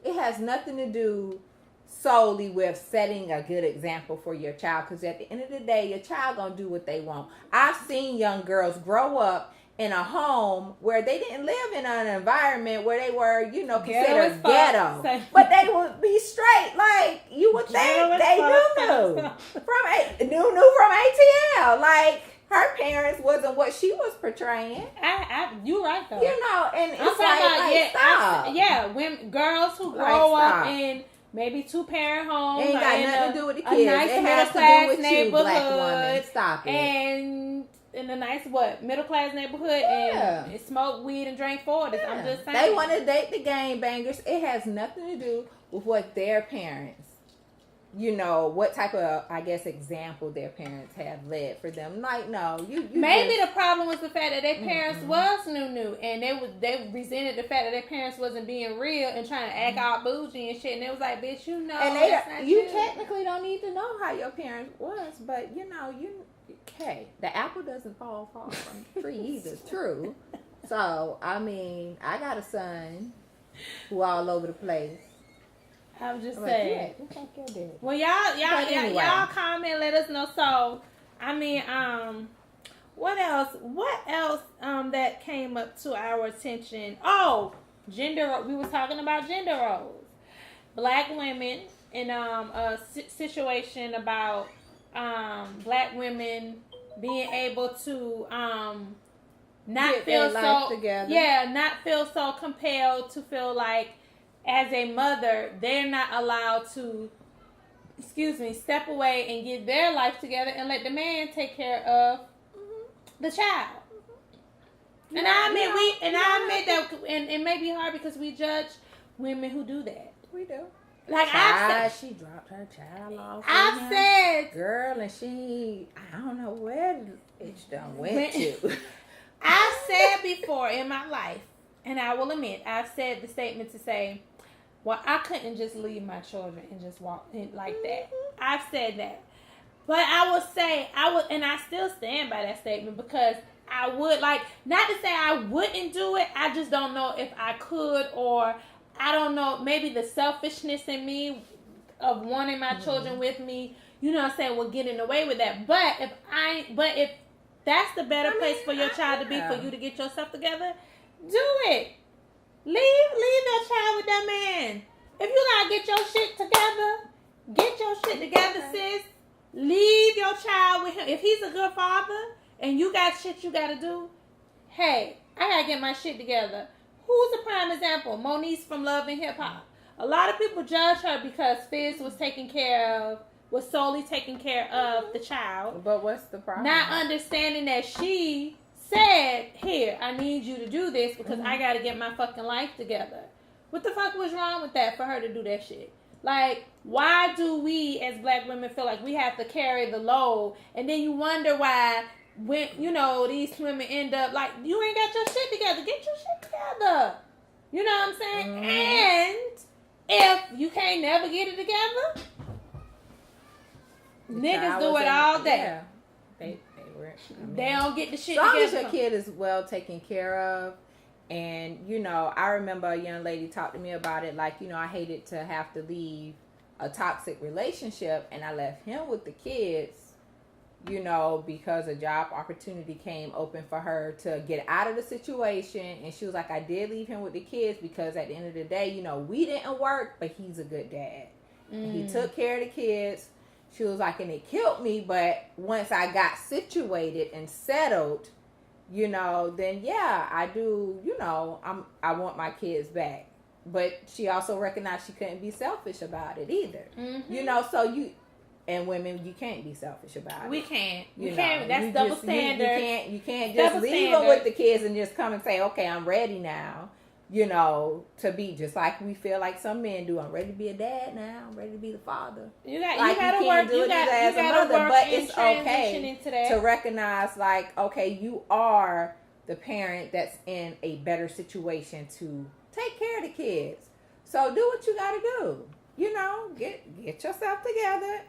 It has nothing to do solely with setting a good example for your child, because at the end of the day, your child gonna do what they want. I've seen young girls grow up in a home where they didn't live in an environment where they were, considered ghetto. But they would be straight. Like, you would think they knew from ATL. Like, her parents wasn't what she was portraying. You right, though. And it's stop. Women, girls who grow up in maybe 2-parent homes. It ain't got nothing to do with the kids. It has to do with you, black woman. Stop it. And in a nice middle class neighborhood and smoke weed and drink 40s. I'm just saying. They want to date the gangbangers. It has nothing to do with what their parents, what type of, I guess, example their parents have led for them. Like, no, you maybe the problem was the fact that their parents was new, and they resented the fact that their parents wasn't being real and trying to act all bougie and shit. And it was like, bitch, and that's not you technically don't need to know how your parents was, but hey, the apple doesn't fall far from the tree either. True. So I mean, I got a son who all over the place. I'm just saying. Well, anyway. y'all comment, let us know. So, I mean, what else? That came up to our attention? Oh, gender. We was talking about gender roles. Black women in a situation about black women being able to not feel so compelled to feel like, as a mother, they're not allowed to, step away and get their life together and let the man take care of the child. And I admit that, and it may be hard because we judge women who do that. We do. Like she dropped her child off. I've said, girl, and I don't know where it done went to. I've said before in my life, and I will admit, I've said the statement to say, well, I couldn't just leave my children and just walk in like that. I've said that. But I will say, and I still stand by that statement because I would, not to say I wouldn't do it, I just don't know if I could, or I don't know, maybe the selfishness in me of wanting my children with me, will get in the way with that. But if that's the better place for your child to be, for you to get yourself together, do it. Leave that child with that man. If you gotta get your shit together, sis. Leave your child with him. If he's a good father and you got shit you gotta do, hey, I gotta get my shit together. Who's a prime example? Moniece from Love and Hip Hop. A lot of people judge her because Fizz was solely taking care of the child. But what's the problem? Not understanding that she said, here, I need you to do this because I got to get my fucking life together. What the fuck was wrong with that for her to do that shit? Like, why do we as black women feel like we have to carry the load? And then you wonder why when, these women end up like, you ain't got your shit together. Get your shit together. You know what I'm saying? And if you can't never get it together, niggas do it all day. Yeah. They don't get the shit together. As long as together. your kid is well taken care of, and I remember a young lady talked to me about it. Like, I hated to have to leave a toxic relationship, and I left him with the kids. Because a job opportunity came open for her to get out of the situation, and she was like, I did leave him with the kids because at the end of the day, we didn't work, but he's a good dad. He took care of the kids. She was like, and it killed me, but once I got situated and settled, then yeah, I do, I want my kids back. But she also recognized she couldn't be selfish about it either. And women, you can't be selfish about it. We can't. We can't. That's double standard. You can't just leave them with the kids and just come and say, okay, I'm ready now. To be just like we feel like some men do. I'm ready to be a dad now. I'm ready to be the father. You gotta work. You gotta work. But it's okay to recognize, like, okay, you are the parent that's in a better situation to take care of the kids. So do what you gotta do. Get yourself together.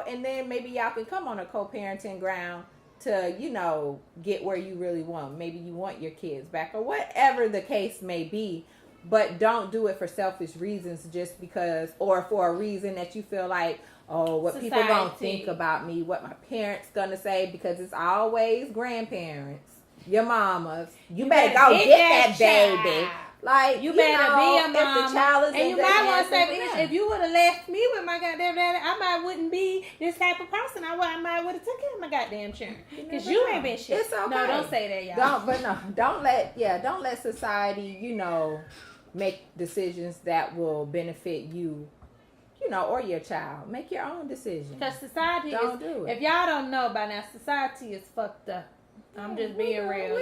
And then maybe y'all can come on a co-parenting ground to, get where you really want. Maybe you want your kids back or whatever the case may be. But don't do it for selfish reasons just because, or for a reason that you feel like, oh, what Society. people gonna think about me, what my parents gonna say, because it's always grandparents, your mamas. You better go get that baby. Like, you better be a mama. If the child is, and you might want to say, bitch, if you would have left me with my goddamn daddy, I might wouldn't be this type of person. I might would have took care of my goddamn children. Because you ain't been shit. It's okay. No, don't say that, y'all. Don't let society, make decisions that will benefit you, or your child. Make your own decision. Because society do it. If y'all don't know by now, society is fucked up. I'm just being real.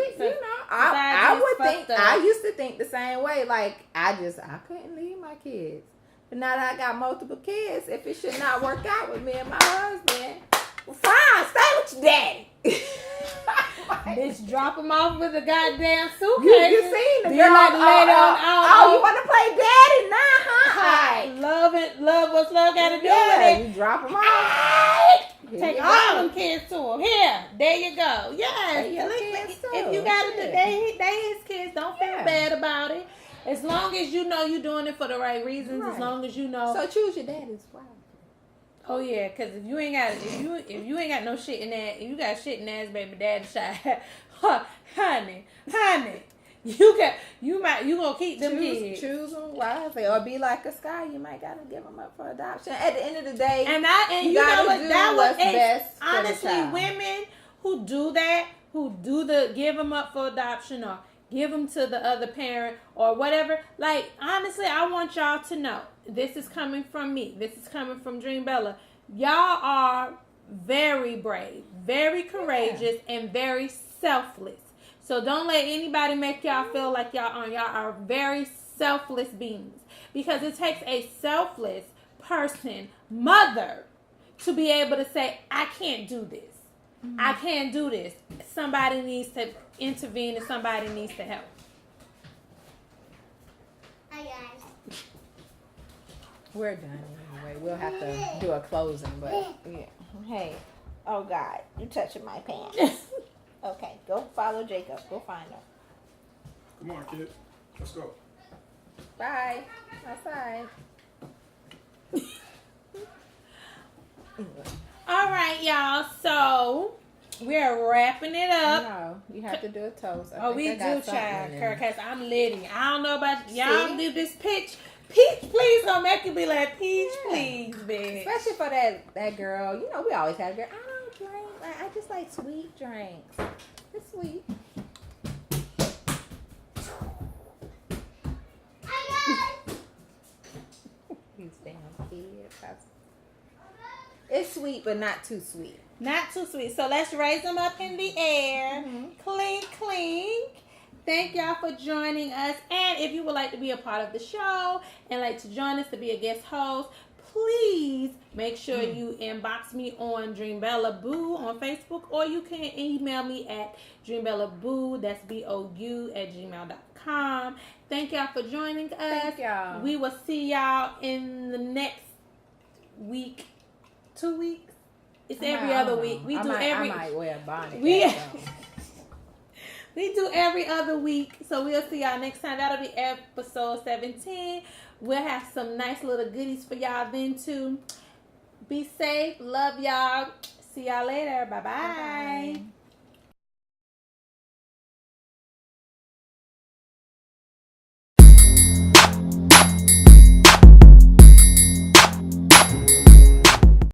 I would think, I used to think the same way. Like, I couldn't leave my kids. But now that I got multiple kids, if it should not work out with me and my husband, well, fine, stay with your daddy. Bitch, drop them off with a goddamn suitcase. You seen the girl like the lady on oh, you want to play daddy now, huh? Right. Love what's love got to do with it. You drop them off. Take all them kids to him. Here, there you go. Yes. If you got to do, they his kids. Don't feel bad about it. As long as you know you're doing it for the right reasons. Right. As long as you know. So choose your daddy's wife. Oh yeah, because if you ain't got no shit in that, if you got shit in ass baby daddy side, honey, you gonna keep them kids. Choose them wisely, or be like a Sky. You might gotta give them up for adoption. At the end of the day, and you know what? That was best. Honestly, women who do that, who do the give them up for adoption or give them to the other parent or whatever. Like, honestly, I want y'all to know. This is coming from me. This is coming from Dream Bella. Y'all are very brave, very courageous, and very selfless. So don't let anybody make y'all feel like y'all are very selfless beings. Because it takes a selfless person, mother, to be able to say, I can't do this. Mm-hmm. I can't do this. Somebody needs to intervene and somebody needs to help. Hi guys. We're done anyway. We'll have to do a closing, but yeah. Hey, oh God, you touching my pants. Okay, go follow Jacob. Go find him. Come on, kids. Let's go. Bye. Outside. All right, y'all. So we're wrapping it up. No, you have to do a toast. We do, child. Because I'm litty. I don't know about y'all. Do this pitch. Peach, please don't make it be like Peach, please, bitch. Especially for that girl. You know, we always have a girl. I don't drink. I just like sweet drinks. It's sweet. These damn kids. It's sweet, but not too sweet. Not too sweet. So let's raise them up in the air. Mm-hmm. Clink, clink. Thank y'all for joining us. And if you would like to be a part of the show and like to join us to be a guest host, please make sure you inbox me on DreamBellaBoo on Facebook, or you can email me at DreamBellaBoo, that's BOU @gmail.com. Thank y'all for joining us. Thank y'all. We will see y'all in the next week. 2 weeks? It's every other week. I might wear a bonnet. We do every other week. So we'll see y'all next time. That'll be episode 17. We'll have some nice little goodies for y'all then too. Be safe. Love y'all. See y'all later. Bye-bye. Bye-bye.